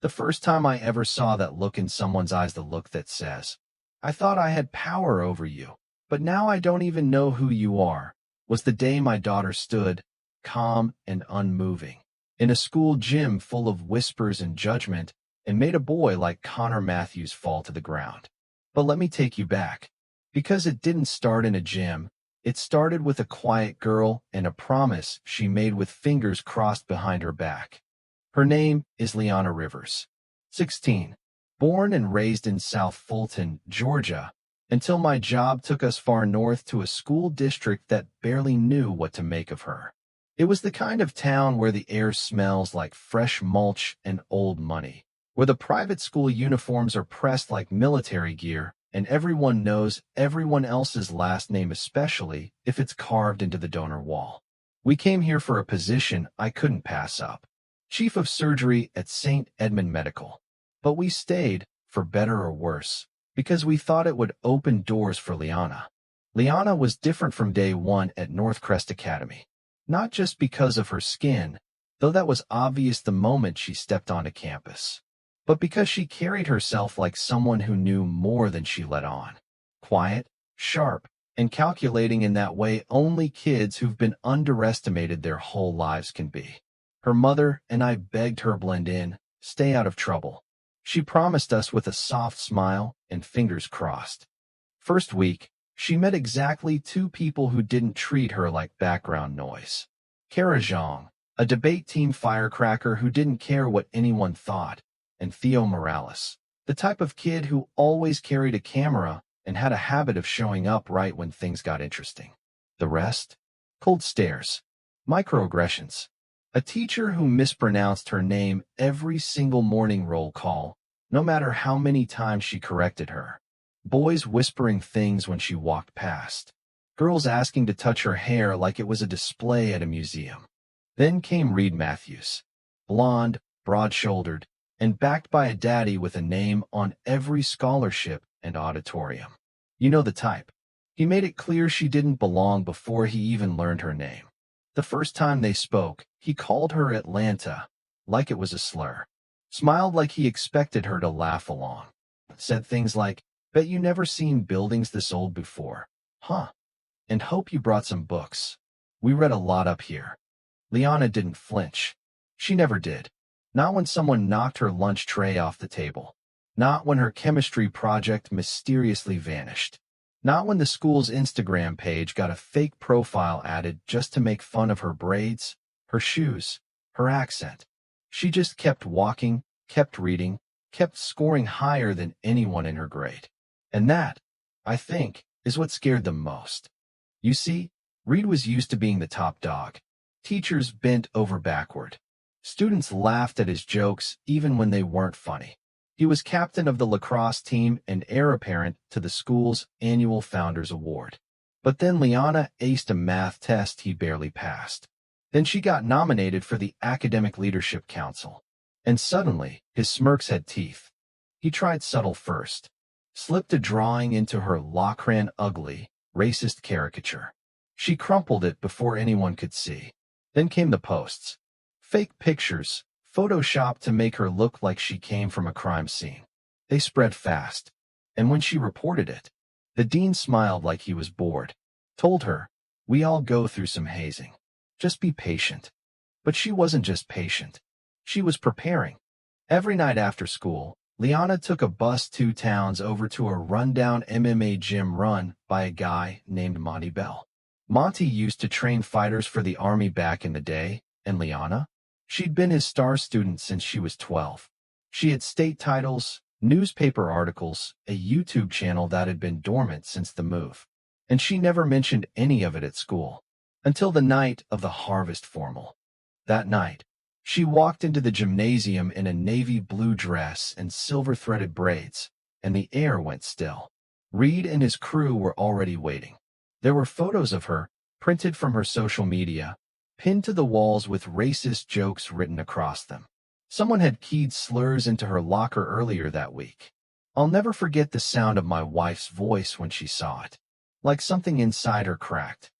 The first time I ever saw that look in someone's eyes, the look that says, "I thought I had power over you, but now I don't even know who you are," was the day my daughter stood, calm and unmoving, in a school gym full of whispers and judgment, and made a boy like Connor Matthews fall to the ground. But let me take you back, because it didn't start in a gym. It started with a quiet girl and a promise she made with fingers crossed behind her back. Her name is Liana Rivers. 16. Born and raised in South Fulton, Georgia, until my job took us far north to a school district that barely knew what to make of her. It was the kind of town where the air smells like fresh mulch and old money, where the private school uniforms are pressed like military gear, and everyone knows everyone else's last name, especially if it's carved into the donor wall. We came here for a position I couldn't pass up: Chief of Surgery at St. Edmund Medical. But we stayed, for better or worse, because we thought it would open doors for Liana. Liana was different from day one at Northcrest Academy. Not just because of her skin, though that was obvious the moment she stepped onto campus, but because she carried herself like someone who knew more than she let on. Quiet, sharp, and calculating in that way only kids who've been underestimated their whole lives can be. Her mother and I begged her blend in, stay out of trouble. She promised us with a soft smile and fingers crossed. First week, she met exactly two people who didn't treat her like background noise. Kara Zhang, a debate team firecracker who didn't care what anyone thought, and Theo Morales, the type of kid who always carried a camera and had a habit of showing up right when things got interesting. The rest? Cold stares, microaggressions, a teacher who mispronounced her name every single morning roll call, no matter how many times she corrected her. Boys whispering things when she walked past. Girls asking to touch her hair like it was a display at a museum. Then came Reed Matthews. Blonde, broad-shouldered, and backed by a daddy with a name on every scholarship and auditorium. You know the type. He made it clear she didn't belong before he even learned her name. The first time they spoke, he called her Atlanta, like it was a slur. Smiled like he expected her to laugh along. Said things like, "Bet you never seen buildings this old before, huh? And hope you brought some books. We read a lot up here." Liana didn't flinch. She never did. Not when someone knocked her lunch tray off the table. Not when her chemistry project mysteriously vanished. Not when the school's Instagram page got a fake profile added just to make fun of her braids, her shoes, her accent. She just kept walking, kept reading, kept scoring higher than anyone in her grade. And that, I think, is what scared them most. You see, Reed was used to being the top dog. Teachers bent over backward. Students laughed at his jokes even when they weren't funny. He was captain of the lacrosse team and heir apparent to the school's annual Founders Award. But then Liana aced a math test he barely passed. Then she got nominated for the Academic Leadership Council. And suddenly, his smirks had teeth. He tried subtle first. Slipped a drawing into her Lachran ugly, racist caricature. She crumpled it before anyone could see. Then came the posts. Fake pictures, photoshopped to make her look like she came from a crime scene. They spread fast. And when she reported it, the dean smiled like he was bored. Told her, "We all go through some hazing. Just be patient." But she wasn't just patient. She was preparing. Every night after school, Liana took a bus 2 towns over to a rundown MMA gym run by a guy named Monty Bell. Monty used to train fighters for the Army back in the day, and Liana? She'd been his star student since she was 12. She had state titles, newspaper articles, a YouTube channel that had been dormant since the move. And she never mentioned any of it at school. Until the night of the Harvest Formal. That night, she walked into the gymnasium in a navy blue dress and silver-threaded braids, and the air went still. Reed and his crew were already waiting. There were photos of her, printed from her social media, pinned to the walls with racist jokes written across them. Someone had keyed slurs into her locker earlier that week. I'll never forget the sound of my wife's voice when she saw it. Like something inside her cracked.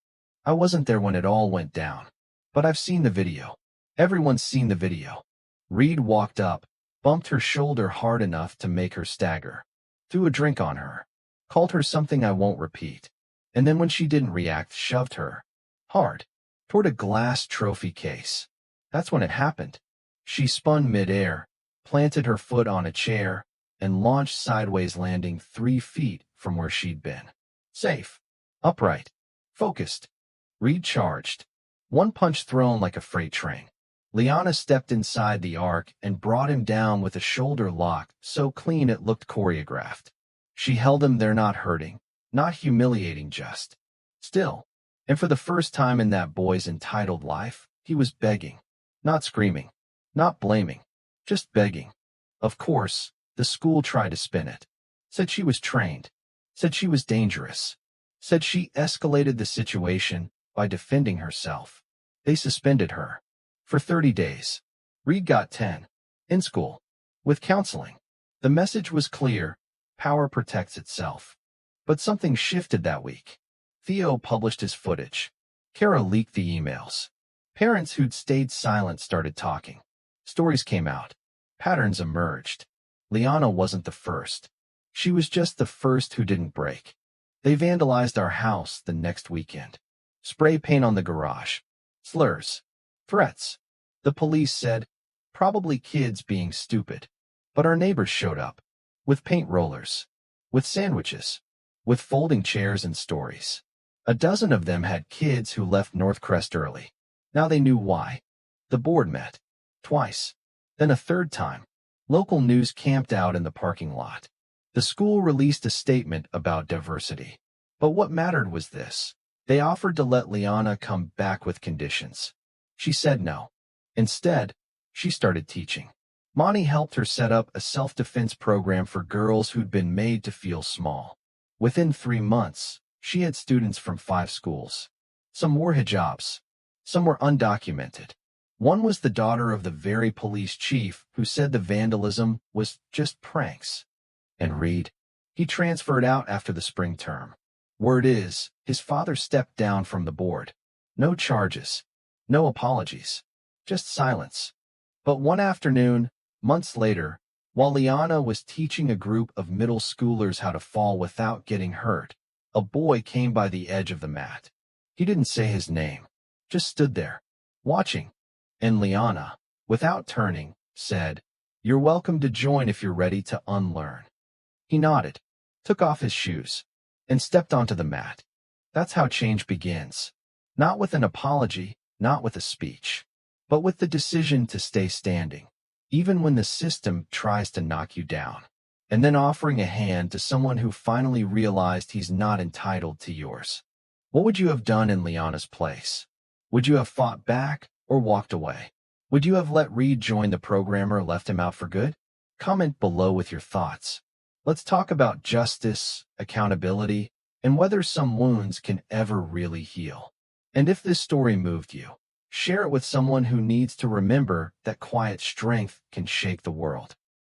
I wasn't there when it all went down, but I've seen the video. Everyone's seen the video. Reed walked up, bumped her shoulder hard enough to make her stagger, threw a drink on her, called her something I won't repeat, and then when she didn't react, shoved her, hard, toward a glass trophy case. That's when it happened. She spun midair, planted her foot on a chair, and launched sideways, landing 3 feet from where she'd been. Safe, upright, focused. Reed charged. One punch thrown like a freight train. Liana stepped inside the arc and brought him down with a shoulder lock so clean it looked choreographed. She held him there, not hurting, not humiliating, just still. And for the first time in that boy's entitled life, he was begging. Not screaming, not blaming, just begging. Of course, the school tried to spin it. Said she was trained. Said she was dangerous. Said she escalated the situation by defending herself. They suspended her. For 30 days. Reed got 10. In school. With counseling. The message was clear. Power protects itself. But something shifted that week. Theo published his footage. Kara leaked the emails. Parents who'd stayed silent started talking. Stories came out. Patterns emerged. Liana wasn't the first. She was just the first who didn't break. They vandalized our house the next weekend. Spray paint on the garage. Slurs. Threats. The police said, probably kids being stupid. But our neighbors showed up. With paint rollers. With sandwiches. With folding chairs and stories. A dozen of them had kids who left Northcrest early. Now they knew why. The board met. Twice. Then a third time. Local news camped out in the parking lot. The school released a statement about diversity. But what mattered was this. They offered to let Liana come back with conditions. She said no. Instead, she started teaching. Monty helped her set up a self-defense program for girls who'd been made to feel small. Within 3 months, she had students from 5 schools. Some wore hijabs. Some were undocumented. One was the daughter of the very police chief who said the vandalism was just pranks. And Reed? He transferred out after the spring term. Word is, his father stepped down from the board. No charges. No apologies. Just silence. But one afternoon, months later, while Liana was teaching a group of middle schoolers how to fall without getting hurt, a boy came by the edge of the mat. He didn't say his name, just stood there, watching. And Liana, without turning, said, "You're welcome to join if you're ready to unlearn." He nodded, took off his shoes, and stepped onto the mat. That's how change begins. Not with an apology, not with a speech, but with the decision to stay standing, even when the system tries to knock you down, and then offering a hand to someone who finally realized he's not entitled to yours. What would you have done in Liana's place? Would you have fought back or walked away? Would you have let Reed join the program or left him out for good? Comment below with your thoughts. Let's talk about justice, accountability, and whether some wounds can ever really heal. And if this story moved you, share it with someone who needs to remember that quiet strength can shake the world.